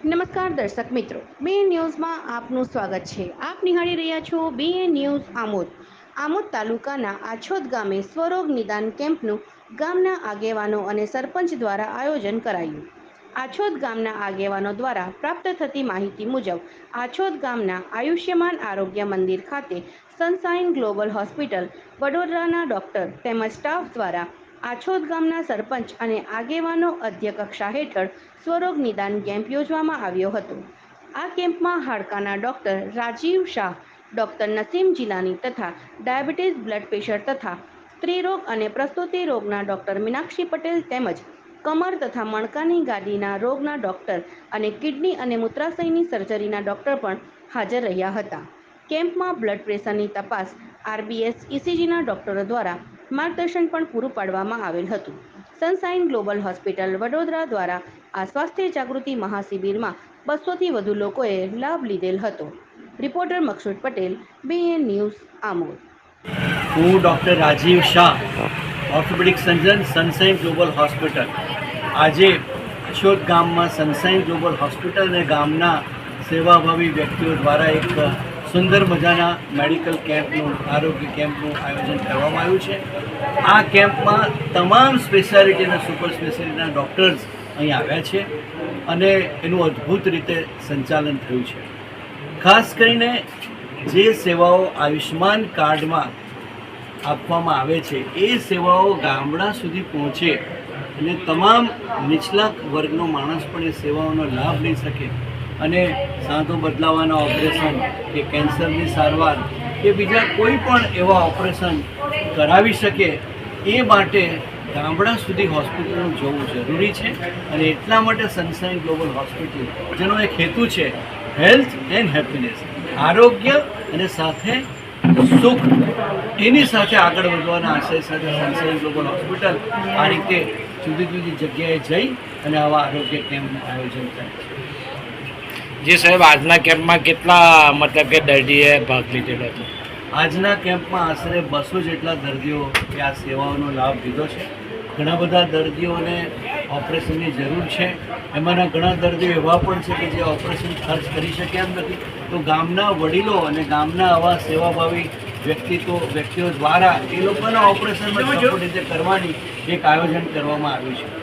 નમસ્કાર દર્શક મિત્રો, બીએન ન્યૂઝમાં આપનું સ્વાગત છે. આપ નિહાળી રહ્યા છો બીએન ન્યૂઝ આમોદ. આમોદ તાલુકાના આછોદ ગામે સ્વરોગ નિદાન કેમ્પનું ગામના આગેવાનો અને સરપંચ દ્વારા આયોજન કરાયું. આછોદ ગામના આગેવાનો દ્વારા પ્રાપ્ત થતી માહિતી મુજબ આછોદ ગામના આયુષ્યમાન આરોગ્ય મંદિર ખાતે સનશાઇન ગ્લોબલ હોસ્પિટલ વડોદરાના ડોક્ટર તેમજ સ્ટાફ દ્વારા આછોદ ગામના સરપંચ અને આગેવાનો અધ્યક્ષતા હેઠળ સ્વરોગ નિદાન કેમ્પ યોજવામાં આવ્યો હતો. આ કેમ્પમાં હાડકાના ડોક્ટર રાજીવ શાહ, ડોક્ટર નસીમ જીલાની તથા ડાયાબિટીસ, બ્લડ પ્રેશર તથા સ્ત્રીરોગ અને પ્રસૂતિ રોગના ડોક્ટર મીનાક્ષી પટેલ તેમજ કમર તથા મણકાની ગાદીના રોગના ડોક્ટર અને કિડની અને મૂત્રાશયની સર્જરીના ડોક્ટર પણ હાજર રહ્યા હતા. કેમ્પમાં બ્લડ પ્રેશરની તપાસ આરબીએસ, ઇસીજીના ડોક્ટરો દ્વારા માર્ગદર્શન પણ પૂરું પાડવામાં આવેલ હતું. સનશાઇન ગ્લોબલ હોસ્પિટલ વડોદરા દ્વારા આ સ્વાસ્થ્ય જાગૃતિ મહાશિબિરમાં 200થી વધુ લોકોએ લાભ લીધેલ હતો. Reporter Maksood Patel, BN news Amod. હું doctor Rajiv Shah, orthopaedic surgeon, Sunshine Global Hospital. આજે અછોદ ગામમાં સનશાઇન ગ્લોબલ હોસ્પિટલ અને ગામના સેવાભાવી વ્યક્તિઓ દ્વારા એક સુંદર મજાના મેડિકલ કેમ્પનું, આરોગ્ય કેમ્પનું આયોજન કરવામાં આવ્યું છે. આ કેમ્પમાં તમામ સ્પેશિયાલિટી અને સુપર સ્પેશિયાલિટીના ડૉક્ટર્સ અહીં આવ્યા છે અને એનું અદ્ભુત રીતે સંચાલન થયું છે. ખાસ કરીને જે સેવાઓ આયુષ્યમાન કાર્ડમાં આપવામાં આવે છે એ સેવાઓ ગામડા સુધી પહોંચે અને તમામ નીચલા વર્ગનો માણસ પણ એ સેવાઓનો લાભ લઈ શકે અને સાંધો બદલાવાના ઓપરેશન કે કેન્સરની સારવાર કે બીજા કોઈ પણ એવા ઓપરેશન કરાવી શકે એ માટે ગામડા સુધી હોસ્પિટલો જવું જરૂરી છે. અને એટલા માટે સનશાઇન ગ્લોબલ હોસ્પિટલ, જેનો એક હેતુ છે હેલ્થ એન્ડ હેપીનેસ, આરોગ્ય અને સાથે સુખ, એની સાથે આગળ વધવાના આશય સાથે સનશાઇન ગ્લોબલ હોસ્પિટલ આ રીતે જુદી જુદી જગ્યાએ જઈ અને આવા આરોગ્ય કેમ્પનું આયોજન કરે છે. જે સાહેબ, આજના કેમ્પમાં કેટલા મતલબ કે દર્દીએ ભાગ લીધેલો હતો? આજના કેમ્પમાં આશરે 200 જેટલા દર્દીઓ આ સેવાઓનો લાભ લીધો છે. ઘણા બધા દર્દીઓને ઓપરેશનની જરૂર છે. એમાંના ઘણા દર્દીઓ એવા પણ છે કે જે ઓપરેશન ખર્ચ કરી શકે એમ નથી. તો ગામના વડીલો અને ગામના આવા સેવાભાવી વ્યક્તિઓ દ્વારા એ લોકોના ઓપરેશનમાં સપોર્ટ રીતે કરવાની એક આયોજન કરવામાં આવ્યું છે.